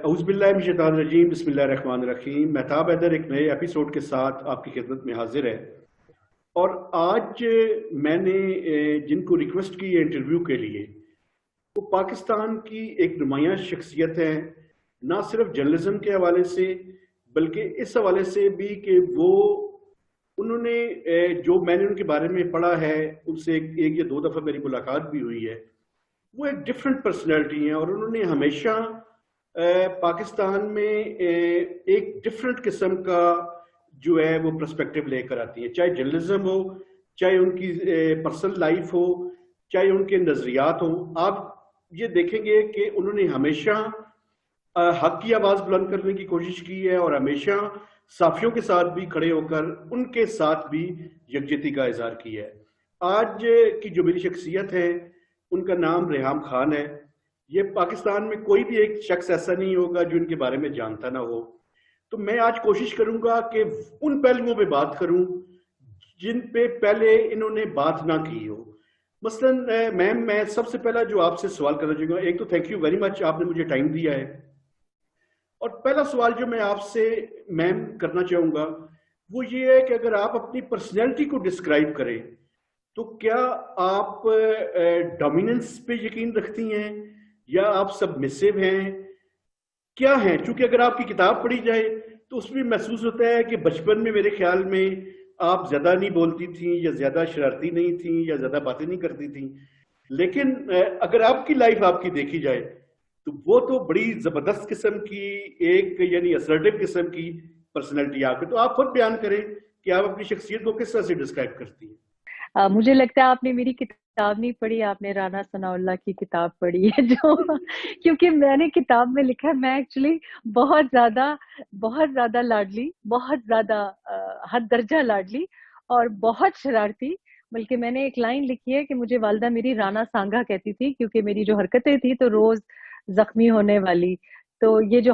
اعوذ باللہ من الشیطان الرجیم، بسم اللہ الرحمن الرحیم۔ مہتاب حیدر ایک نئے ایپیسوڈ کے ساتھ آپ کی خدمت میں حاضر ہے، اور آج میں نے جن کو ریکویسٹ کی ہے انٹرویو کے لیے، وہ پاکستان کی ایک نمایاں شخصیت ہے، نہ صرف جرنلزم کے حوالے سے بلکہ اس حوالے سے بھی کہ انہوں نے جو میں نے ان کے بارے میں پڑھا ہے، ان سے ایک یا دو دفعہ میری ملاقات بھی ہوئی ہے، وہ ایک ڈفرینٹ پرسنالٹی ہیں، اور انہوں نے ہمیشہ پاکستان میں ایک ڈفرینٹ قسم کا جو ہے وہ پرسپیکٹو لے کر آتی ہیں، چاہے جرنلزم ہو، چاہے ان کی پرسنل لائف ہو، چاہے ان کے نظریات ہوں۔ آپ یہ دیکھیں گے کہ انہوں نے ہمیشہ حق کی آواز بلند کرنے کی کوشش کی ہے، اور ہمیشہ صحافیوں کے ساتھ بھی کھڑے ہو کر ان کے ساتھ بھی یکجہتی کا اظہار کیا ہے۔ آج کی جو میری شخصیت ہے ان کا نام ریحام خان ہے۔ یہ پاکستان میں کوئی بھی ایک شخص ایسا نہیں ہوگا جو ان کے بارے میں جانتا نہ ہو، تو میں آج کوشش کروں گا کہ ان پہلوؤں پہ بات کروں جن پہ پہلے انہوں نے بات نہ کی ہو۔ مثلاً میم، میں سب سے پہلا جو آپ سے سوال کرنا چاہوں گا، ایک تو تھینک یو ویری مچ، آپ نے مجھے ٹائم دیا ہے، اور پہلا سوال جو میں آپ سے میم کرنا چاہوں گا وہ یہ ہے کہ اگر آپ اپنی پرسنالٹی کو ڈسکرائب کریں تو کیا آپ ڈومیننس پہ یقین رکھتی ہیں یا آپ سبمسو ہیں، کیا ہیں؟ چونکہ اگر آپ کی کتاب پڑھی جائے تو اس میں محسوس ہوتا ہے کہ بچپن میں میرے خیال میں آپ زیادہ نہیں بولتی تھیں، یا زیادہ شرارتی نہیں تھیں، یا زیادہ باتیں نہیں کرتی تھیں، لیکن اگر آپ کی لائف آپ کی دیکھی جائے تو وہ تو بڑی زبردست قسم کی ایک یعنی اسرٹیو قسم کی پرسنالٹی آپ کی۔ تو آپ خود بیان کریں کہ آپ اپنی شخصیت کو کس طرح سے ڈسکرائب کرتی ہیں۔ مجھے لگتا ہے آپ نے میری کتاب نہیں پڑھی، آپ نے رانا ثناء اللہ کی کتاب پڑھی ہے، جو کیونکہ میں نے کتاب میں لکھا ہے میں ایکچولی بہت زیادہ لاڈلی، بہت زیادہ حد درجہ لاڈلی اور بہت شرارتی۔ بلکہ میں نے ایک لائن لکھی ہے کہ مجھے والدہ میری رانا سانگا کہتی تھی، کیونکہ میری جو حرکتیں تھی تو روز زخمی ہونے والی۔ تو یہ جو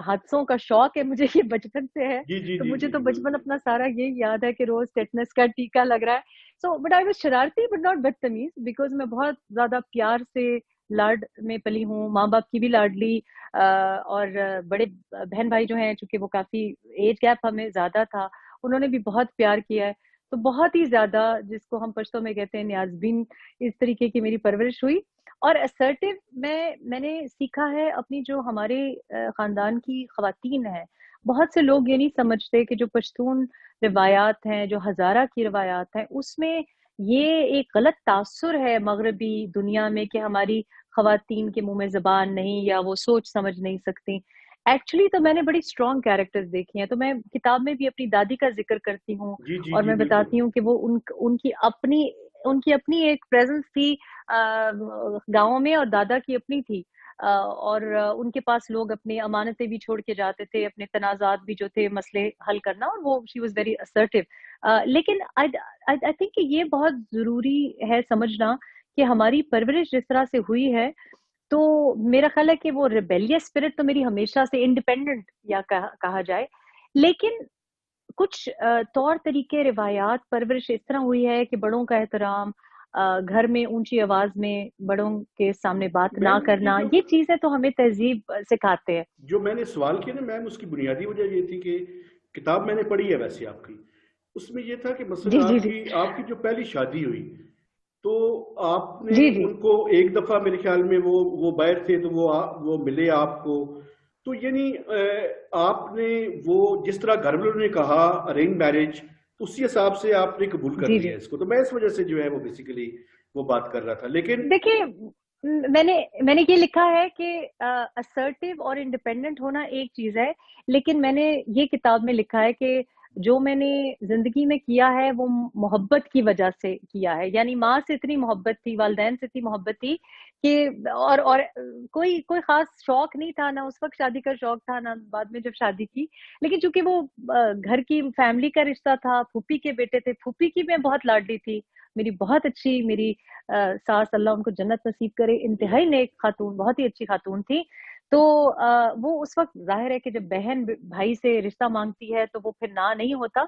حادثوں کا شوق ہے مجھے، یہ بچپن سے ہے۔ تو مجھے تو بچپن اپنا سارا یہی یاد ہے کہ روز ٹیٹنس کا ٹیکا لگ رہا ہے۔ سو بٹ آئی واز شرارتی بٹ ناٹ بدتمیز، بیکاز میں بہت زیادہ پیار سے لاڈ میں پلی ہوں، ماں باپ کی بھی لاڈلی، اور بڑے بہن بھائی جو ہیں، چونکہ وہ کافی ایج گیپ ہمیں زیادہ تھا، انہوں نے بھی بہت پیار کیا ہے۔ تو بہت ہی زیادہ، جس کو ہم پشتو میں کہتے ہیں نیازبین، اس طریقے کی میری پرورش ہوئی۔ اور اسرٹیو میں نے سیکھا ہے اپنی جو ہمارے خاندان کی خواتین ہیں۔ بہت سے لوگ یہ نہیں سمجھتے کہ جو پشتون روایات ہیں، جو ہزارہ کی روایات ہیں، اس میں یہ ایک غلط تاثر ہے مغربی دنیا میں کہ ہماری خواتین کے منہ میں زبان نہیں، یا وہ سوچ سمجھ نہیں سکتی۔ ایکچولی تو میں نے بڑی اسٹرانگ کیریکٹرز دیکھی ہیں۔ تو میں کتاب میں بھی اپنی دادی کا ذکر کرتی ہوں، اور میں بتاتی ہوں کہ وہ ان کی اپنی ایک پریزنس تھی گاؤں میں، اور دادا کی اپنی تھی، اور ان کے پاس لوگ اپنی امانتیں بھی چھوڑ کے جاتے تھے، اپنے تنازعات بھی جو تھے، مسئلے حل کرنا، اور وہ شی واز ویری assertive۔ لیکن I think کہ یہ بہت ضروری ہے سمجھنا کہ ہماری پرورش جس طرح سے ہوئی ہے، تو میرا خیال ہے کہ وہ ریبیلیس اسپرٹ تو میری ہمیشہ سے انڈیپینڈنٹ یا کہا جائے، لیکن کچھ طور طریقے، روایات، پرورش اس طرح ہوئی ہے کہ بڑوں کا احترام، گھر میں اونچی آواز میں بڑوں کے سامنے بات نہ کرنا، یہ چیزیں تو ہمیں تہذیب سکھاتے ہیں۔ جو میں نے سوال کیا نا میم، اس کی بنیادی وجہ یہ تھی کہ کتاب میں نے پڑھی ہے ویسے آپ کی، اس میں یہ تھا کہ مثلا آپ کی جو پہلی شادی ہوئی تو آپ نے ان کو ایک دفعہ میرے خیال میں وہ باہر تھے تو وہ ملے آپ کو، تو یعنی آپ نے وہ جس طرح گھر والوں نے کہا ارینج میرج، تو اسی حساب سے آپ نے قبول کر لیا اس کو۔ تو میں اس وجہ سے جو ہے وہ بیسیکلی وہ بات کر رہا تھا۔ لیکن دیکھیے، میں نے یہ لکھا ہے کہ assertive اور انڈیپینڈنٹ ہونا ایک چیز ہے، لیکن میں نے یہ کتاب میں لکھا ہے کہ جو میں نے زندگی میں کیا ہے وہ محبت کی وجہ سے کیا ہے۔ یعنی ماں سے اتنی محبت تھی، والدین سے اتنی محبت تھی کہ اور کوئی خاص شوق نہیں تھا، نہ اس وقت شادی کا شوق تھا، نہ بعد میں جب شادی کی، لیکن چونکہ وہ گھر کی فیملی کا رشتہ تھا، پھوپھی کے بیٹے تھے، پھوپھی کی میں بہت لاڈلی تھی، میری بہت اچھی، میری ساس اللہ ان کو جنت نصیب کرے، انتہائی نیک خاتون، بہت ہی اچھی خاتون تھی۔ تو وہ اس وقت ظاہر ہے کہ جب بہن بھائی سے رشتہ مانگتی ہے تو وہ پھر نہ نہیں ہوتا،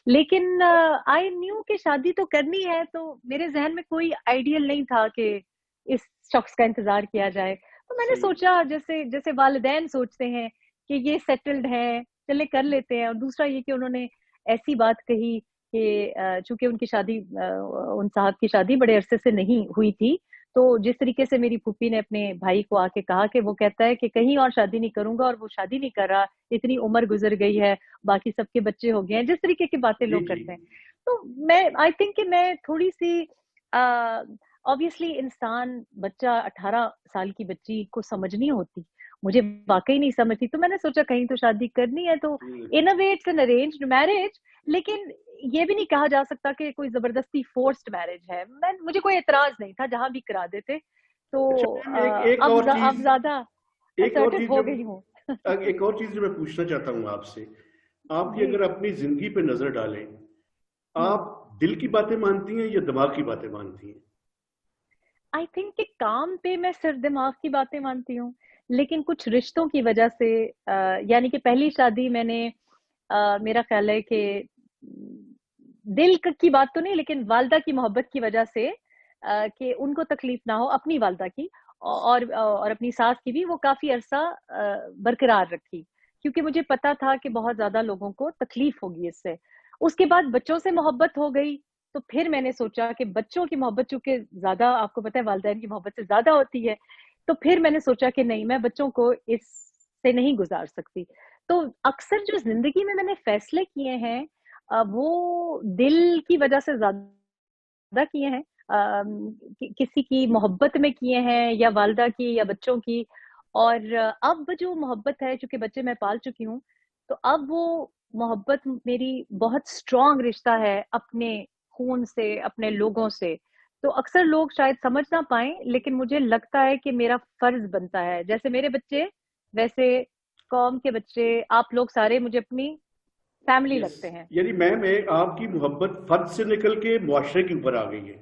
لیکن آئی نیو کہ شادی تو کرنی ہے، تو میرے ذہن میں کوئی آئیڈیل نہیں تھا کہ اس شخص کا انتظار کیا جائے۔ تو میں نے سوچا جیسے جیسے والدین سوچتے ہیں کہ یہ سیٹلڈ ہے چلے کر لیتے ہیں، اور دوسرا یہ کہ انہوں نے ایسی بات کہی کہ چونکہ ان کی شادی ان صاحب کی شادی بڑے عرصے سے نہیں ہوئی تھی، تو جس طریقے سے میری پھوپھی نے اپنے بھائی کو آ کے کہا کہ وہ کہتا ہے کہ کہیں اور شادی نہیں کروں گا، اور وہ شادی نہیں کر رہا، اتنی عمر گزر گئی ہے، باقی سب کے بچے ہو گئے ہیں، جس طریقے کی باتیں لوگ کرتے ہیں. تو میں آئی تھنک کہ میں تھوڑی سی obviously انسان بچہ 18 سال کی بچی کو سمجھنی ہوتی، مجھے واقعی نہیں سمجھتی، تو میں نے سوچا کہیں تو شادی کرنی ہے، تو in a way it's an arranged marriage, لیکن یہ بھی نہیں کہا جا سکتا کہ کوئی زبردستی فورسڈ میرج ہے. مجھے کوئی اعتراض نہیں تھا جہاں بھی کرا دیتے. تو اب زیادہ assertive ہو گئی ہوں. ایک اور چیز جو میں پوچھنا چاہتا ہوں آپ سے، آپ کی اگر اپنی زندگی پہ نظر ڈالیں، آپ دل کی باتیں مانتی ہیں یا دماغ کی باتیں مانتی ہیں؟ آئی تھنک کہ کام پہ میں صرف دماغ کی باتیں مانتی ہوں، لیکن کچھ رشتوں کی وجہ سے یعنی کہ پہلی شادی میں نے میرا خیال ہے کہ دل کی بات تو نہیں، لیکن والدہ کی محبت کی وجہ سے کہ ان کو تکلیف نہ ہو، اپنی والدہ کی اور اپنی ساس کی بھی، وہ کافی عرصہ برقرار رکھی، کیونکہ مجھے پتا تھا کہ بہت زیادہ لوگوں کو تکلیف ہوگی اس سے. اس کے بعد بچوں سے محبت ہو گئی، تو پھر میں نے سوچا کہ بچوں کی محبت چونکہ زیادہ آپ کو پتا ہے والدین کی محبت سے زیادہ ہوتی ہے، تو پھر میں نے سوچا کہ نہیں، میں بچوں کو اس سے نہیں گزار سکتی. تو اکثر جو زندگی میں نے فیصلے کیے ہیں وہ دل کی وجہ سے زیادہ کیے ہیں، کسی کی محبت میں کیے ہیں، یا والدہ کی یا بچوں کی. اور اب جو محبت ہے، چونکہ بچے میں پال چکی ہوں، تو اب وہ محبت میری بہت اسٹرانگ رشتہ ہے اپنے خون سے، اپنے لوگوں سے. تو اکثر لوگ شاید سمجھ نہ پائیں، لیکن مجھے لگتا ہے کہ میرا فرض بنتا ہے، جیسے میرے بچے ویسے قوم کے بچے، آپ لوگ سارے مجھے اپنی فیملی لگتے ہیں. یعنی میم آپ کی محبت فرد سے نکل کے معاشرے کے اوپر آ گئی ہے.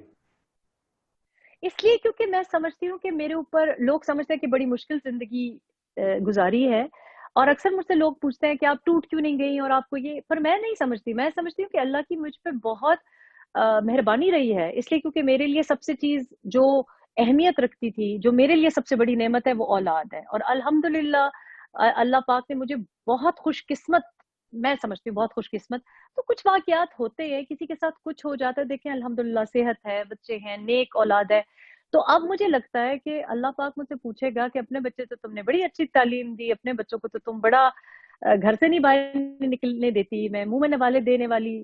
اس لیے کیونکہ میں سمجھتی ہوں کہ میرے اوپر لوگ سمجھتے ہیں کہ بڑی مشکل زندگی گزاری ہے، اور اکثر مجھ سے لوگ پوچھتے ہیں کہ آپ ٹوٹ کیوں نہیں گئی، اور آپ کو یہ، پر میں نہیں سمجھتی. میں سمجھتی ہوں کہ اللہ کی مجھ پہ بہت مہربانی رہی ہے، اس لیے کیونکہ میرے لیے سب سے چیز جو اہمیت رکھتی تھی، جو میرے لیے سب سے بڑی نعمت ہے، وہ اولاد ہے. اور الحمدللہ اللہ پاک نے مجھے بہت خوش قسمت، میں سمجھتی ہوں بہت خوش قسمت. تو کچھ واقعات ہوتے ہیں، کسی کے ساتھ کچھ ہو جاتا ہے، دیکھیں الحمدللہ صحت ہے، بچے ہیں، نیک اولاد ہے. تو اب مجھے لگتا ہے کہ اللہ پاک مجھ سے پوچھے گا کہ اپنے بچے تو تم نے بڑی اچھی تعلیم دی، اپنے بچوں کو تو تم بڑا گھر سے نہیں باہر نکلنے دیتی، میں منہ میں نوالے دینے والی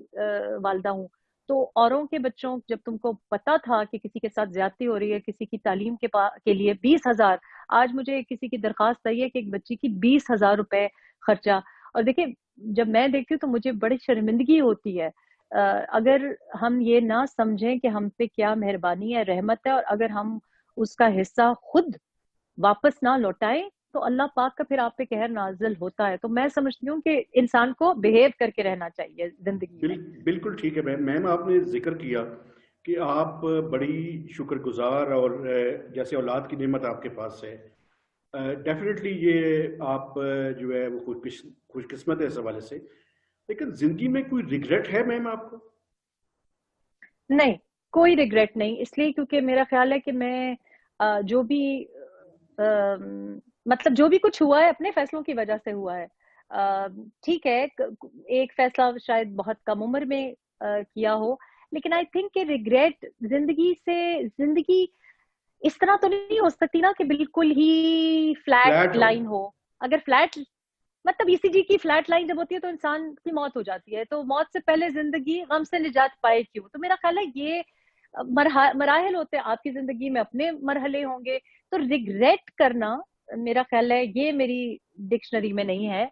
والدہ ہوں. تو اوروں کے بچوں، جب تم کو پتا تھا کہ کسی کے ساتھ زیادتی ہو رہی ہے، کسی کی تعلیم کے لیے 20,000، آج مجھے کسی کی درخواست آئی ہے کہ ایک بچی کی 20,000 روپے خرچہ. اور دیکھیں جب میں دیکھتی ہوں تو مجھے بڑی شرمندگی ہوتی ہے اگر ہم یہ نہ سمجھیں کہ ہم پہ کیا مہربانی ہے، رحمت ہے، اور اگر ہم اس کا حصہ خود واپس نہ لوٹائیں تو اللہ پاک کا پھر آپ پہ قہر نازل ہوتا ہے. تو میں سمجھتی ہوں کہ انسان کو بہیو کر کے رہنا چاہیے زندگی میں. بالکل ٹھیک ہے میم، آپ نے ذکر کیا کہ آپ بڑی شکر گزار، اور جیسے اولاد کی نعمت آپ کے پاس ہے، ڈیفینیٹلی یہ آپ جو ہے وہ خوش قسمت ہے اس حوالے سے. لیکن زندگی میں کوئی ریگریٹ ہے میم آپ کو؟ نہیں، کوئی ریگریٹ نہیں، اس لیے کیونکہ میرا خیال ہے کہ میں جو بھی مطلب جو بھی کچھ ہوا ہے اپنے فیصلوں کی وجہ سے ہوا ہے. ٹھیک ہے ایک فیصلہ شاید بہت کم عمر میں کیا ہو، لیکن آئی تھنک کہ ریگریٹ زندگی اس طرح تو نہیں ہو سکتی نا کہ بالکل ہی فلیٹ لائن ہو. اگر فلیٹ مطلب ای سی جی کی فلیٹ لائن جب ہوتی ہے تو انسان کی موت ہو جاتی ہے، تو موت سے پہلے زندگی غم سے نجات پائے کیوں. تو میرا خیال ہے یہ مراحل ہوتے ہیں، آپ کی زندگی میں اپنے مرحلے ہوں گے. تو ریگریٹ کرنا میرا خیال ہے یہ میری ڈکشنری میں نہیں ہے.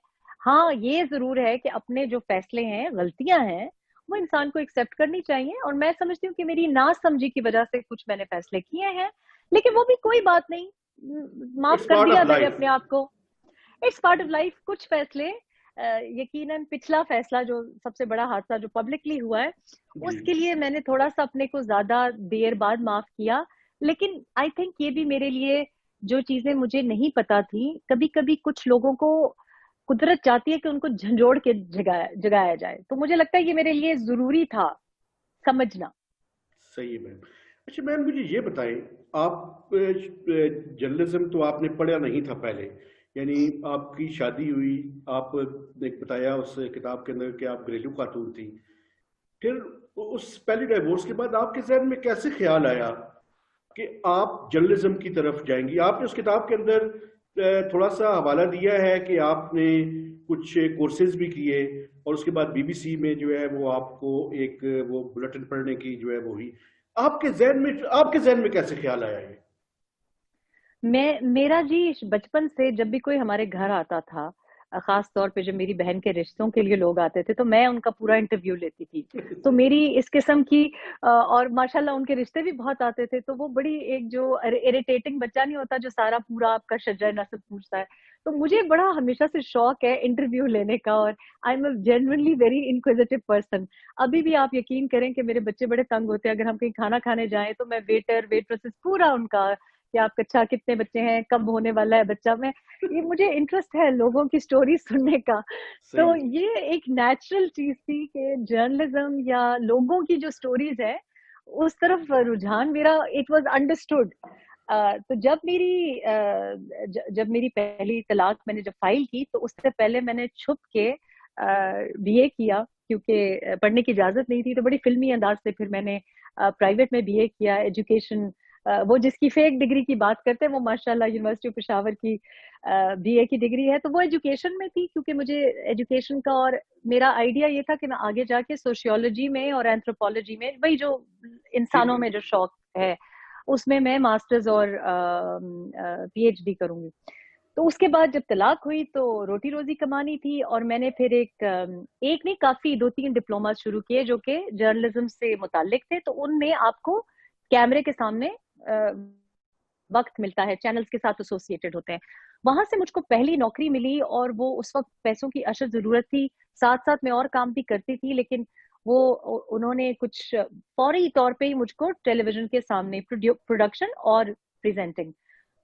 ہاں یہ ضرور ہے کہ اپنے جو فیصلے ہیں، غلطیاں ہیں، وہ انسان کو ایکسیپٹ کرنی چاہیے. اور میں سمجھتی ہوں کہ میری نا سمجھی کی وجہ سے کچھ میں نے فیصلے کیے ہیں، لیکن وہ بھی کوئی بات نہیں، معاف کر دیا میں نے اپنے آپ کو. It's part of life. کچھ فیصلے یقیناً پچھلا فیصلہ جو سب سے بڑا حادثہ جو پبلکلی ہوا ہے، اس کے لیے میں نے تھوڑا سا اپنے کو زیادہ دیر بعد معاف کیا. لیکن آئی تھنک یہ بھی میرے لیے جو چیزیں مجھے نہیں پتا تھی، کبھی کبھی کچھ لوگوں کو قدرت چاہتی ہے کہ ان کو جھنجھوڑ کے جگایا جائے، تو مجھے لگتا ہے یہ میرے لیے ضروری تھا سمجھنا. صحیح ہے میم. اچھا میم مجھے یہ بتائیں، آپ جرنلزم تو آپ نے پڑھا نہیں تھا پہلے، یعنی آپ کی شادی ہوئی، آپ نے بتایا اس کتاب کے اندر کہ آپ گھریلو خاتون تھی، پھر اس پہلی ڈائیورس کے بعد آپ کے ذہن میں کیسے خیال آیا کہ آپ جرنلزم کی طرف جائیں گی؟ آپ نے اس کتاب کے اندر تھوڑا سا حوالہ دیا ہے کہ آپ نے کچھ کورسز بھی کیے اور اس کے بعد بی بی سی میں جو ہے وہ آپ کو ایک وہ بلیٹن پڑھنے کی جو ہے وہ ہوئی، آپ کے ذہن میں کیسے خیال آیا ہے؟ میرا جی بچپن سے جب بھی کوئی ہمارے گھر آتا تھا، خاص طور پہ جب میری بہن کے رشتوں کے لیے لوگ آتے تھے تو میں ان کا پورا انٹرویو لیتی تھی. تو میری اس قسم کی اور ماشاءاللہ ان کے رشتے بھی بہت آتے تھے، تو وہ بڑی ایک جو اریٹیٹنگ بچہ نہیں ہوتا جو سارا پورا آپ کا شجرہ نسب پوچھتا ہے، تو مجھے بڑا ہمیشہ سے شوق ہے انٹرویو لینے کا، اور I am a genuinely very inquisitive person. ابھی بھی آپ یقین کریں کہ میرے بچے بڑے تنگ ہوتے ہیں اگر ہم کہیں کھانا کھانے جائیں تو میں ویٹر ویٹریسز پورا ان کا کہ آپ اچھا کتنے بچے ہیں، کب ہونے والا ہے بچہ، میں یہ مجھے انٹرسٹ ہے لوگوں کی سٹوری سننے کا. تو صحیح. یہ ایک نیچرل چیز تھی کہ جرنلزم یا لوگوں کی جو سٹوریز ہے اس طرف رجحان میرا، اٹ واز انڈرسٹوڈ. تو جب میری پہلی طلاق میں نے جب فائل کی تو اس سے پہلے میں نے چھپ کے بی اے کیا، کیونکہ پڑھنے کی اجازت نہیں تھی، تو بڑی فلمی انداز سے پھر میں نے پرائیویٹ میں بی اے کیا ایجوکیشن. وہ جس کی فیک ڈگری کی بات کرتے ہیں وہ ماشاءاللہ یونیورسٹی پشاور کی بی اے کی ڈگری ہے، تو وہ ایجوکیشن میں تھی کیونکہ مجھے ایجوکیشن کا اور میرا آئیڈیا یہ تھا کہ میں آگے جا کے سوشیولوجی میں اور اینتھروپولوجی میں، وہی جو ٹھیک انسانوں ہے. میں جو شوق ہے اس میں ماسٹرز اور پی ایچ ڈی کروں گی. تو اس کے بعد جب طلاق ہوئی تو روٹی روزی کمانی تھی، اور میں نے پھر ایک نہیں کافی 2-3 ڈپلوما شروع کیے جو کہ جرنلزم سے متعلق تھے. تو ان میں آپ کو کیمرے کے سامنے وقت ملتا ہے، چینلز کے ساتھ ایسوسیٹڈ ہوتے ہیں. وہاں سے مجھ کو پہلی نوکری ملی اور وہ اس وقت پیسوں کی اشد ضرورت تھی، ساتھ ساتھ میں اور کام بھی کرتی تھی، لیکن وہ انہوں نے کچھ فوری طور پہ ہی مجھ کو ٹیلی ویژن کے سامنے پروڈکشن اور پریزنٹنگ.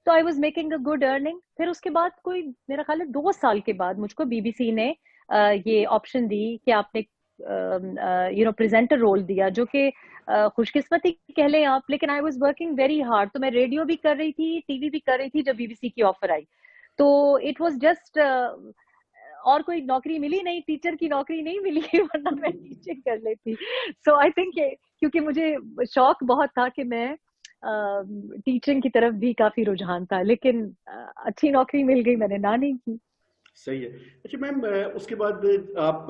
تو I was making a good earning. پھر اس کے بعد کوئی میرا خیال ہے 2 سال کے بعد مجھ کو بی بی سی نے یہ آپشن دی کہ آپ نے پریزنٹر رول دیا، جو کہ خوش قسمتی کہہ لیں آپ، لیکن I was working very hard. تو میں ریڈیو بھی کر رہی تھی، ٹی وی بھی کر رہی تھی جب بی بی سی کی آفر آئی. تو اٹ واز جسٹ اور کوئی نوکری ملی نہیں، ٹیچر کی نوکری نہیں ملی ورنہ میں ٹیچنگ کر لیتی. سو آئی تھنک کیونکہ مجھے شوق بہت تھا کہ میں ٹیچنگ کی طرف بھی کافی رجحان تھا، لیکن اچھی نوکری مل گئی، میں نے نہ نہیں کی. صحیح ہے. اچھا میم اس کے بعد آپ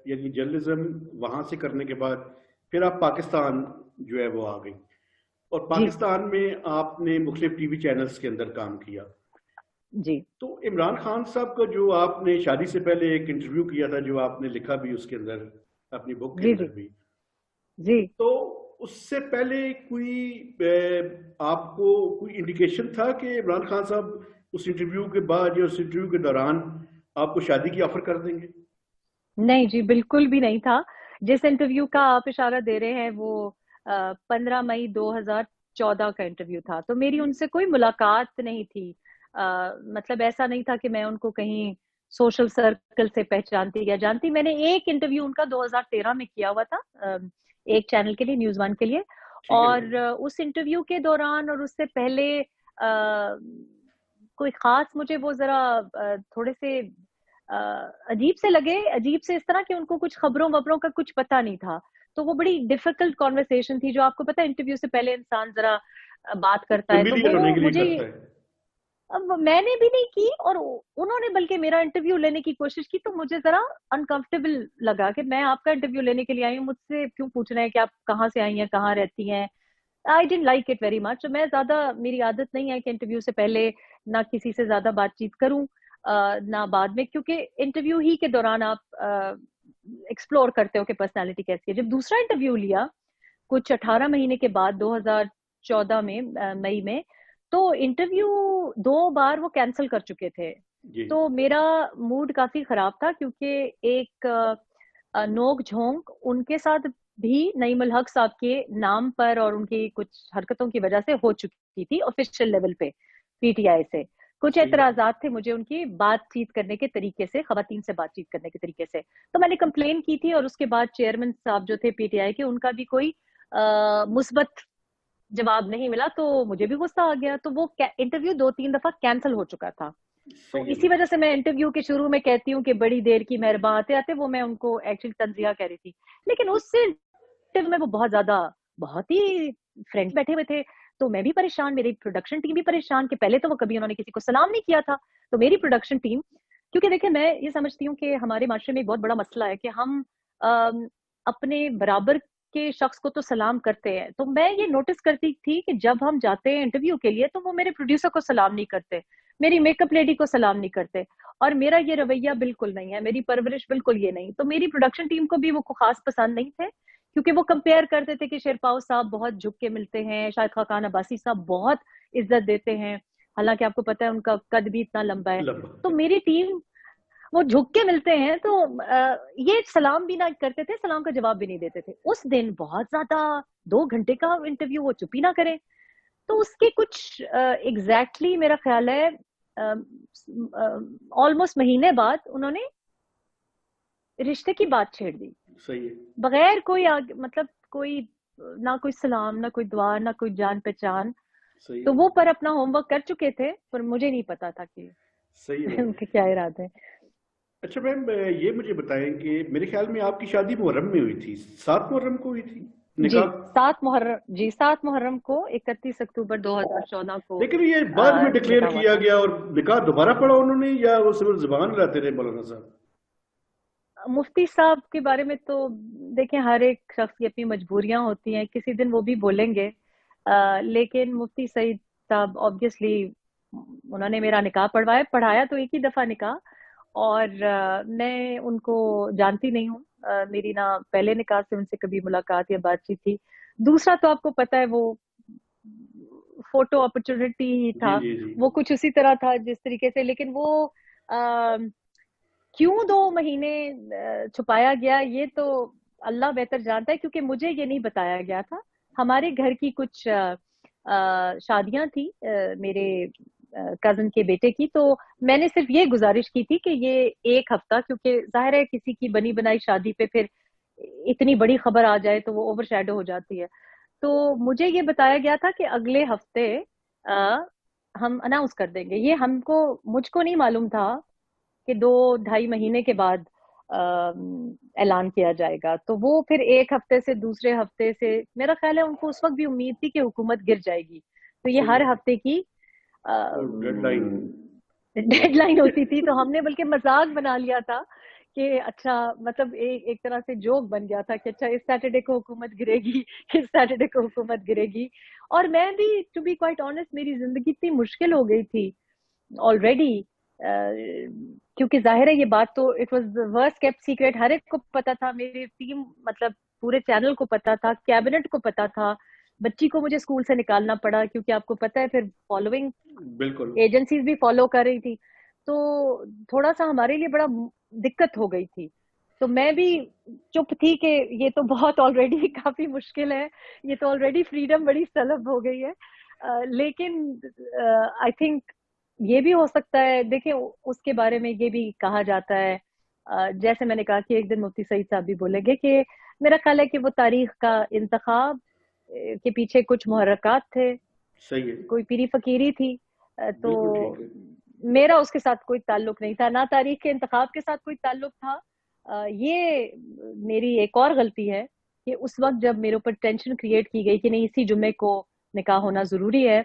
یعنی جرنلزم وہاں سے کرنے کے بعد پھر آپ پاکستان جو ہے وہ آ گئی، اور پاکستان میں آپ نے مختلف ٹی وی چینلز کے اندر کام کیا. جی. تو عمران خان صاحب کا جو آپ نے شادی سے پہلے ایک انٹرویو کیا تھا جو آپ نے لکھا بھی اس کے اندر اپنی بک کے اندر بھی، جی تو اس سے پہلے کوئی آپ کو کوئی انڈیکیشن تھا کہ عمران خان صاحب اس انٹرویو کے بعد یا اس انٹرویو کے دوران آپ کو شادی کی آفر کر دیں گے؟ نہیں جی، بالکل بھی نہیں تھا. جس انٹرویو کا آپ اشارہ دے رہے ہیں وہ 15 مئی 2014 کا انٹرویو تھا. تو میری ان سے کوئی ملاقات نہیں تھی. مطلب ایسا نہیں تھا کہ میں ان کو کہیں سوشل سرکل سے پہچانتی یا جانتی. میں نے ایک انٹرویو ان کا 2013 میں کیا ہوا تھا ایک چینل کے لیے، نیوز ون کے لیے. اور اس انٹرویو کے دوران اور اس سے پہلے کوئی خاص مجھے وہ ذرا تھوڑے سے عجیب سے لگے، عجیب سے اس طرح کہ ان کو کچھ خبروں وبروں کا کچھ پتہ نہیں تھا. تو وہ بڑی ڈیفیکلٹ کانورسیشن تھی، جو آپ کو پتہ ہے انٹرویو سے پہلے انسان ذرا بات کرتا ہے، تو وہ مجھے اب میں نے بھی نہیں کی اور انہوں نے بلکہ میرا انٹرویو لینے کی کوشش کی. تو مجھے ذرا انکمفرٹیبل لگا کہ میں آپ کا انٹرویو لینے کے لیے آئی ہوں، مجھ سے کیوں پوچھ رہے ہیں کہ آپ کہاں سے آئی ہیں، کہاں رہتی ہیں. I didn't like it very much. میں زیادہ، میری عادت نہیں ہے کہ انٹرویو سے پہلے نہ کسی سے زیادہ بات چیت کروں نہ بعد میں، کیونکہ انٹرویو ہی کے دوران آپ ایکسپلور کرتے ہو کہ پرسنالٹی کیسی ہے. جب دوسرا انٹرویو لیا کچھ 18 مہینے کے بعد 2014 میں مئی میں، تو انٹرویو 2 بار وہ کینسل کر چکے تھے. تو میرا موڈ کافی خراب تھا، کیونکہ ایک نوک جھونک ان کے ساتھ بھی نعیم الحق صاحب کے نام پر اور ان کی کچھ حرکتوں کی وجہ سے ہو چکی تھی آفیشیل لیول پہ پی ٹی آئی سے. کچھ اعتراضات تھے مجھے ان کی بات چیت کرنے کے طریقے سے، خواتین سے بات چیت کرنے کے طریقے سے. تو میں نے کمپلین کی تھی، اور اس کے بعد چیئرمین صاحب جو تھے پی ٹی آئی کے، ان کا بھی کوئی مثبت جواب نہیں ملا تو مجھے بھی غصہ آ گیا. تو وہ انٹرویو 2-3 دفعہ کینسل ہو چکا تھا. تو اسی وجہ سے میں انٹرویو کے شروع میں کہتی ہوں کہ بڑی دیر کی مہربان آتے آتے وہ میں ان کو ایکچولی تنزیہ کہہ رہی تھی. لیکن اس سے میں وہ بہت ہی فرینڈ بیٹھے ہوئے تھے. تو میں بھی پریشان, میری پروڈکشن ٹیم بھی پریشان کہ پہلے تو وہ کبھی انہوں نے کسی کو سلام نہیں کیا تھا. تو میری پروڈکشن ٹیم, کیونکہ دیکھیں میں یہ سمجھتی ہوں کہ ہمارے معاشرے میں ایک بہت بڑا مسئلہ ہے کہ ہم اپنے برابر کے شخص کو تو سلام کرتے ہیں. تو میں یہ نوٹس کرتی تھی کہ جب ہم جاتے ہیں انٹرویو کے لیے تو وہ میرے پروڈیوسر کو سلام نہیں کرتے, میری میک اپ لیڈی کو سلام نہیں کرتے, اور میرا یہ رویہ بالکل نہیں ہے, میری پرورش بالکل یہ نہیں. تو میری پروڈکشن ٹیم کو بھی وہ خاص پسند نہیں تھے, کیونکہ وہ کمپیئر کرتے تھے کہ شیرپاؤ صاحب بہت جھک کے ملتے ہیں, شاہد خاقان عباسی صاحب بہت عزت دیتے ہیں, حالانکہ آپ کو پتا ہے ان کا قد بھی اتنا لمبا ہے. تو میری ٹیم وہ جھک کے ملتے ہیں تو یہ سلام بھی نہ کرتے تھے, سلام کا جواب بھی نہیں دیتے تھے. اس دن بہت زیادہ 2 گھنٹے کا انٹرویو, وہ چپ ہی نہ کریں. تو اس کے کچھ ایگزیکٹلی میرا خیال ہے آلموسٹ مہینے بعد انہوں نے رشتے کی بات چھیڑ دی. صحیح, بغیر کوئی مطلب کوئی نہ کوئی سلام, نہ کوئی دعا, نہ کوئی جان پہچان. تو وہ پر اپنا ہوم ورک کر چکے تھے, پر مجھے نہیں پتا تھا کہ ان کے کیا ارادے ہیں. اچھا میم, یہ مجھے بتائیں کہ میرے خیال میں آپ کی شادی محرم میں ہوئی تھی, 7 محرم کو ہوئی تھی جی, 7 محرم کو 31 اکتوبر 2014 کو. لیکن یہ بعد میں ڈکلیئر کیا گیا اور نکاح دوبارہ پڑھا انہوں نے, یا وہ صرف زبان لاتے رہے مولانا صاحب؟ مفتی صاحب کے بارے میں تو دیکھیں ہر ایک شخص کی اپنی مجبوریاں ہوتی ہیں, کسی دن وہ بھی بولیں گے. لیکن مفتی سعید صاحب آبویسلی انہوں نے میرا نکاح پڑھایا تو ایک ہی دفعہ نکاح, اور میں ان کو جانتی نہیں ہوں. میری نہ پہلے نکاح سے ان سے کبھی ملاقات یا بات چیت تھی. دوسرا تو آپ کو پتا ہے وہ فوٹو اپرچونٹی ہی تھا, وہ کچھ اسی طرح تھا جس طریقے سے. لیکن وہ کیوں 2 مہینے چھپایا گیا یہ تو اللہ بہتر جانتا ہے, کیونکہ مجھے یہ نہیں بتایا گیا تھا. ہمارے گھر کی کچھ شادیاں تھی میرے کزن کے بیٹے کی, تو میں نے صرف یہ گزارش کی تھی کہ یہ 1 ہفتہ, کیونکہ ظاہر ہے کسی کی بنی بنائی شادی پہ پھر اتنی بڑی خبر آ جائے تو وہ اوور شیڈو ہو جاتی ہے. تو مجھے یہ بتایا گیا تھا کہ اگلے ہفتے ہم اناؤنس کر دیں گے. یہ مجھ کو نہیں معلوم تھا کہ 2-2.5 مہینے کے بعد اعلان کیا جائے گا. تو وہ پھر 1 ہفتے سے دوسرے ہفتے سے, میرا خیال ہے ان کو اس وقت بھی امید تھی کہ حکومت گر جائے گی, تو یہ ہر ہفتے کی ڈیڈ لائن ہوتی تھی. تو ہم نے بلکہ مذاق بنا لیا تھا کہ اچھا, مطلب ایک طرح سے جوک بن گیا تھا کہ اچھا اس سیٹرڈے کو حکومت گرے گی, اس سیٹرڈے کو حکومت گرے گی. اور میں بھی ٹو بی کوائٹ آنیسٹ میری زندگی اتنی مشکل ہو گئی تھی آلریڈی, کیونکہ ظاہر ہے یہ بات تو it was worst kept secret, ہر ایک کو پتا تھا, میری ٹیم مطلب پورے چینل کو پتا تھا, کیبنٹ کو پتا تھا. بچی کو مجھے اسکول سے نکالنا پڑا کیونکہ آپ کو پتا ہے پھر فالوئنگ بالکل ایجنسیز بھی فالو کر رہی تھی, تو تھوڑا سا ہمارے لیے بڑا دقت ہو گئی تھی. تو میں بھی چپ تھی کہ یہ تو بہت آلریڈی کافی مشکل ہے, یہ تو آلریڈی فریڈم بڑی سلب ہو گئی ہے. لیکن آئی تھنک یہ بھی ہو سکتا ہے, دیکھیں اس کے بارے میں یہ بھی کہا جاتا ہے, جیسے میں نے کہا کہ ایک دن مفتی سعید صاحب بھی بولیں گے, کہ میرا خیال ہے کہ وہ تاریخ کا انتخاب کے پیچھے کچھ محرکات تھے, کوئی پیری فقیری تھی. تو میرا اس کے ساتھ کوئی تعلق نہیں تھا, نہ تاریخ کے انتخاب کے ساتھ کوئی تعلق تھا. یہ میری ایک اور غلطی ہے کہ اس وقت جب میرے اوپر ٹینشن کریٹ کی گئی کہ نہیں اسی جمعے کو نکاح ہونا ضروری ہے,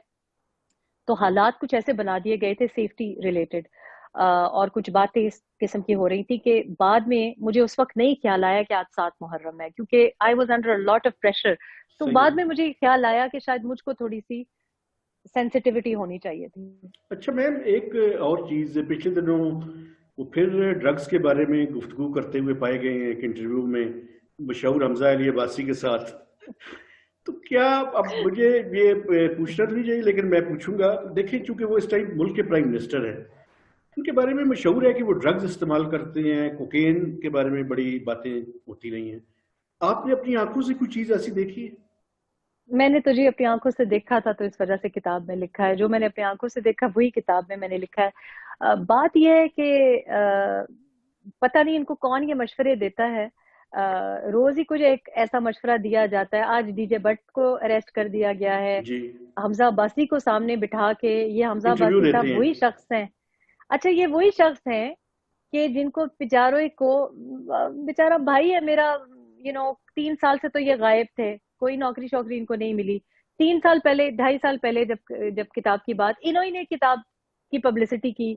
تو حالات کچھ ایسے بنا دیے گئے تھے سیفٹی ریلیٹڈ, اور کچھ باتیں اس قسم کی ہو رہی تھی کہ بعد میں مجھے اس وقت نہیں خیال آیا کہ آج 7 محرم ہے, کیونکہ I was under lot of pressure. تو بعد میں مجھے خیال آیا کہ شاید مجھ کو تھوڑی سی سینسٹیوٹی ہونی چاہیے تھی. اچھا میم, ایک اور چیز, پچھلے دنوں وہ پھر ڈرگز کے بارے میں گفتگو کرتے ہوئے پائے گئے ہیں ایک انٹرویو میں مشہور حمزہ علی عباسی کے ساتھ. تو کیا اب مجھے یہ پوچھنا نہیں چاہیے لیکن میں پوچھوں گا, دیکھیں چونکہ وہ اس ٹائم ملک کے پرائم منسٹر ہیں, ان کے بارے میں مشہور ہے کہ وہ ڈرگز استعمال کرتے ہیں, کوکین کے بارے میں بڑی باتیں ہوتی رہی ہیں. آپ نے اپنی آنکھوں سے کوئی چیز ایسی دیکھی ہے؟ میں نے تو جی اپنی آنکھوں سے دیکھا تھا, تو اس وجہ سے کتاب میں لکھا ہے. جو میں نے اپنی آنکھوں سے دیکھا وہی کتاب میں نے لکھا ہے. بات یہ ہے کہ پتہ نہیں ان کو کون یہ مشورے دیتا ہے, روز ہی کچھ ایک ایسا مشورہ دیا جاتا ہے. آج ڈی جے بٹ کو اریسٹ کر دیا گیا ہے, حمزہ عباسی کو سامنے بٹھا کے. یہ حمزہ عباسی صاحب وہی شخص ہیں, اچھا یہ وہی شخص ہیں کہ جن کو بیچاروں کو, بیچارہ بھائی ہے میرا, 3 سال سے تو یہ غائب تھے, کوئی نوکری شوکری ان کو نہیں ملی. 3 سال پہلے, 2.5 سال پہلے جب کتاب کی بات, انہوں نے کتاب کی پبلسٹی کی,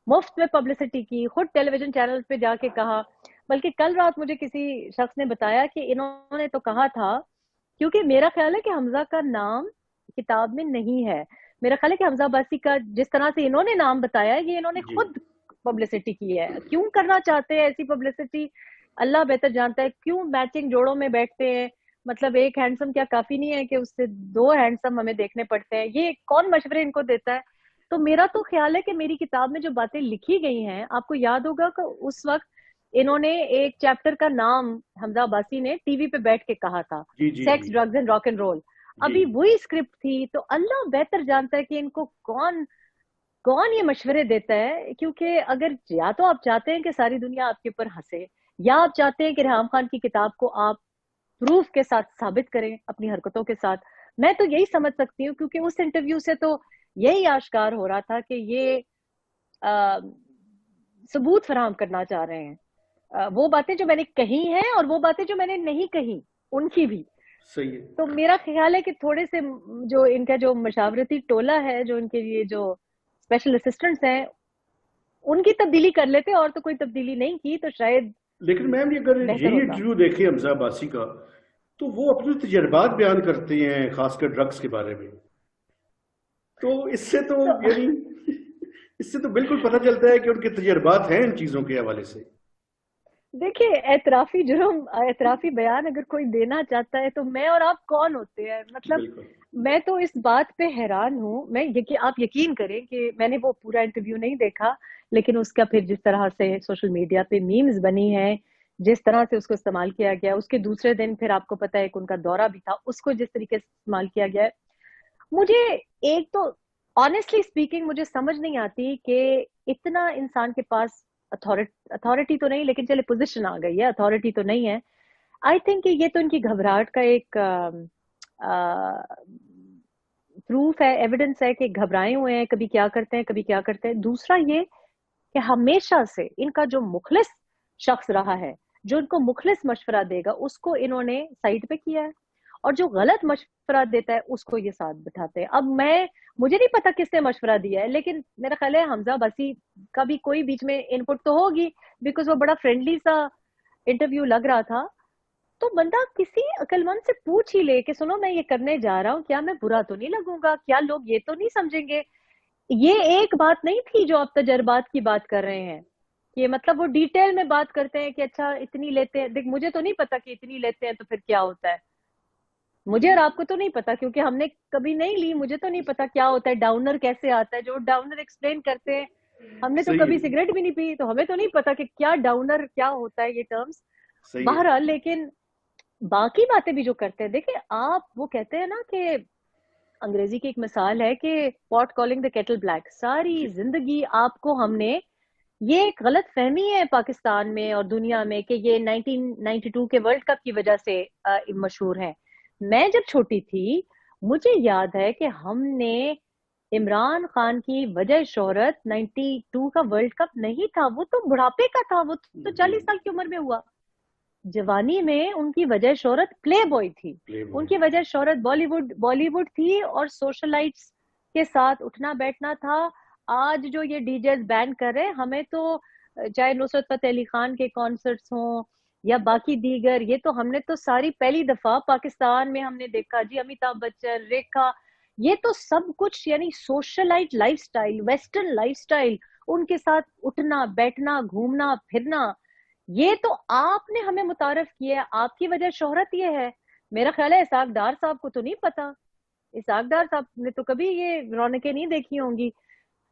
مفت میں پبلسٹی کی, خود ٹیلی ویژن چینل پہ جا کے کہا. بلکہ کل رات مجھے کسی شخص نے بتایا کہ انہوں نے تو کہا تھا, کیونکہ میرا خیال ہے کہ حمزہ کا نام کتاب میں نہیں ہے, میرا خیال ہے کہ حمزہ عباسی کا جس طرح سے انہوں نے نام بتایا, یہ انہوں نے خود پبلسٹی کی ہے. کیوں کرنا چاہتے ہیں ایسی پبلسٹی, اللہ بہتر جانتا ہے. کیوں میچنگ جوڑوں میں بیٹھتے ہیں, مطلب ایک ہینڈسم کیا کافی نہیں ہے کہ اس سے 2 ہینڈسم ہمیں دیکھنے پڑتے ہیں؟ یہ کون مشورے ان کو دیتا ہے؟ تو میرا تو خیال ہے کہ میری کتاب میں جو باتیں لکھی گئی ہیں, آپ کو یاد ہوگا کہ اس وقت انہوں نے ایک چیپٹر کا نام حمزہ عباسی نے ٹی وی پہ بیٹھ کے کہا تھا, sex drugs and rock and roll. ابھی وہی اسکرپٹ تھی. تو اللہ بہتر جانتا ہے کہ ان کو کون یہ مشورے دیتا ہے. کیونکہ اگر یا تو آپ چاہتے ہیں کہ ساری دنیا آپ کے اوپر ہنسے, یا آپ چاہتے ہیں کہ ریحام خان کی کتاب کو آپ پروف کے ساتھ ثابت کریں اپنی حرکتوں کے ساتھ. میں تو یہی سمجھ سکتی ہوں, کیونکہ اس انٹرویو سے تو یہی آشکار ہو رہا تھا کہ یہ ثبوت فراہم کرنا چاہ رہے ہیں. وہ باتیں جو میں نے کہی ہیں اور وہ باتیں جو میں نے نہیں کہی ان کی بھی. صحیح ہے. تو میرا خیال ہے کہ تھوڑے سے جو ان کا جو مشاورتی ٹولہ ہے, جو ان کے لیے جو اسپیشل اسسٹنٹس ہیں, ان کی تبدیلی کر لیتے, اور تو کوئی تبدیلی نہیں کی تو شاید. لیکن میم اگر یہ انٹرویو دیکھیں حمزہ عباسی کا, تو وہ اپنے تجربات بیان کرتے ہیں, خاص کر ڈرگس کے بارے میں. تو اس سے تو یعنی اس سے تو بالکل پتہ چلتا ہے کہ ان کے تجربات ہیں ان چیزوں کے حوالے سے. دیکھیے, اعترافی جرم, اعترافی بیان اگر کوئی دینا چاہتا ہے تو میں اور آپ کون ہوتے ہیں؟ مطلب میں تو اس بات پہ حیران ہوں. آپ یقین کریں کہ میں نے وہ پورا انٹرویو نہیں دیکھا, لیکن اس کا پھر جس طرح سے سوشل میڈیا پہ میمز بنی ہیں, جس طرح سے اس کو استعمال کیا گیا, اس کے دوسرے دن پھر آپ کو پتا ہے کہ ان کا دورہ بھی تھا, اس کو جس طریقے سے استعمال کیا گیا ہے, مجھے ایک تو آنیسٹلی اسپیکنگ مجھے سمجھ نہیں آتی کہ اتنا انسان کے پاس اتھارٹی تو نہیں, لیکن چلے پوزیشن آ گئی ہے, اتھارٹی تو نہیں ہے. آئی تھنک کہ یہ تو ان کی گھبراہٹ کا ایک پروف ہے, ایویڈنس ہے کہ گھبرائے ہوئے ہیں, کبھی کیا کرتے ہیں کبھی کیا کرتے ہیں. دوسرا یہ کہ ہمیشہ سے ان کا جو مخلص شخص رہا ہے, جو ان کو مخلص مشورہ دے گا, اس کو انہوں نے سائڈ پہ کیا ہے, اور جو غلط مشورہ دیتا ہے اس کو یہ ساتھ بٹھاتے ہیں. اب مجھے نہیں پتا کس نے مشورہ دیا ہے, لیکن میرا خیال ہے حمزہ عباسی کا بھی کوئی بیچ میں ان پٹ تو ہوگی, بیکاز وہ بڑا فرینڈلی سا انٹرویو لگ رہا تھا. تو بندہ کسی عقل مند سے پوچھ ہی لے کہ سنو میں یہ کرنے جا رہا ہوں, کیا میں برا تو نہیں لگوں گا, کیا لوگ یہ تو نہیں سمجھیں گے. یہ ایک بات نہیں تھی جو آپ تجربات کی بات کر رہے ہیں, کہ مطلب وہ ڈیٹیل میں بات کرتے ہیں کہ اچھا اتنی لیتے ہیں. دیکھ مجھے تو نہیں پتا کہ اتنی لیتے ہیں تو پھر کیا ہوتا ہے, مجھے اور آپ کو تو نہیں پتا, کیونکہ ہم نے کبھی نہیں لی. مجھے تو نہیں پتا کیا ہوتا ہے, ڈاؤنر کیسے آتا ہے, جو ڈاؤنر ایکسپلین کرتے ہیں. ہم نے تو کبھی سگریٹ بھی نہیں پی, تو ہمیں تو نہیں پتا کہ کیا ڈاؤنر کیا ہوتا ہے, یہ ٹرمز. بہرحال لیکن باقی باتیں بھی جو کرتے ہیں, دیکھیں آپ وہ کہتے ہیں نا کہ انگریزی کی ایک مثال ہے کہ پاٹ کالنگ دا کیٹل بلیک. ساری زندگی آپ کو ہم نے, یہ ایک غلط فہمی ہے پاکستان میں اور دنیا میں کہ یہ 1992 کے ورلڈ کپ کی وجہ سے مشہور ہیں. میں جب چھوٹی تھی مجھے یاد ہے کہ ہم نے عمران خان کی وجہ شہرت 92 کا ورلڈ کپ نہیں تھا, وہ تو بڑھاپے کا تھا, وہ تو 40 سال کی عمر میں ہوا. جوانی میں ان کی وجہ شہرت پلے بوائے تھی, ان کی وجہ شہرت بالی ووڈ تھی اور سوشلائٹس کے ساتھ اٹھنا بیٹھنا تھا. آج جو یہ ڈی جیز بین کر رہے, ہمیں تو چاہے نصرت فتح علی خان کے کانسرٹس ہوں یا باقی دیگر, یہ تو ہم نے تو ساری پہلی دفعہ پاکستان میں ہم نے دیکھا جی, امیتابھ بچن, ریکھا, یہ تو سب کچھ یعنی socialite life style, western life style, ان کے ساتھ اٹھنا بیٹھنا گھومنا پھرنا, یہ تو آپ نے ہمیں متعارف کیا ہے, آپ کی وجہ شہرت یہ ہے. میرا خیال ہے اسحاق ڈار صاحب کو تو نہیں پتا, اسحاق ڈار صاحب نے تو کبھی یہ رونقیں نہیں دیکھی ہوں گی,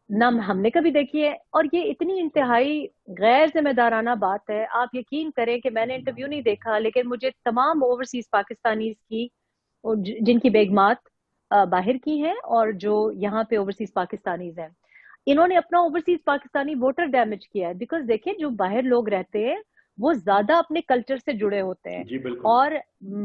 نہ ہم نے کبھی دیکھی ہے. اور یہ اتنی انتہائی غیر ذمہ دارانہ بات ہے. آپ یقین کریں کہ میں نے انٹرویو نہیں دیکھا, لیکن مجھے تمام اوورسیز پاکستانیز کی, جن کی بیگمات باہر کی ہیں اور جو یہاں پہ اوورسیز پاکستانیز ہیں, انہوں نے اپنا اوورسیز پاکستانی ووٹر ڈیمیج کیا ہے. بیکاز دیکھیں جو باہر لوگ رہتے ہیں وہ زیادہ اپنے کلچر سے جڑے ہوتے ہیں. جی بالکل. اور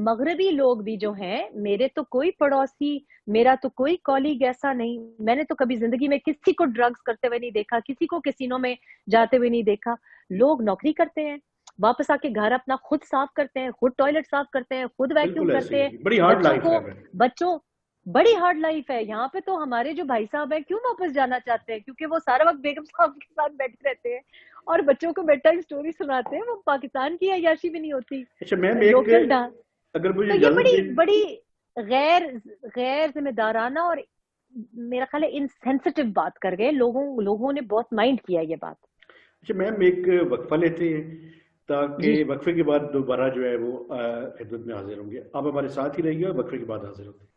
مغربی لوگ بھی جو ہیں, میرے تو کوئی پڑوسی, میرا تو کوئی کولیگ ایسا نہیں, میں نے تو کبھی زندگی میں کسی کو ڈرگز کرتے ہوئے نہیں دیکھا, کسی کو کسینوں میں جاتے ہوئے نہیں دیکھا. لوگ نوکری کرتے ہیں, واپس آ کے گھر اپنا خود صاف کرتے ہیں, خود ٹوائلٹ صاف کرتے ہیں, خود ویکیوم کرتے ہیں. بڑی ہارڈ لائف ہے. بچوں بڑی ہارڈ لائف ہے. یہاں پہ تو ہمارے جو بھائی صاحب ہیں کیوں واپس جانا چاہتے ہیں, کیونکہ وہ سارا وقت بیگم صاحب کے ساتھ بیٹھے رہتے ہیں اور بچوں کو بیڈ ٹائم سٹوری سناتے ہیں. وہ پاکستان کی عیاشی بھی نہیں ہوتی. اچھا میم ایک اگر مجھے تو یہ بڑی غیر ذمہ دارانہ اور میرا خیال ہے انسینسٹیو بات کر گئے. لوگوں نے بہت مائنڈ کیا یہ بات. اچھا میم ایک وقفہ لیتے ہیں تاکہ وقفے کے بعد دوبارہ جو ہے وہ خدمت میں حاضر ہوں گے. آپ ہمارے ساتھ ہی رہیے اور وقفے کے بعد حاضر ہوتے ہیں.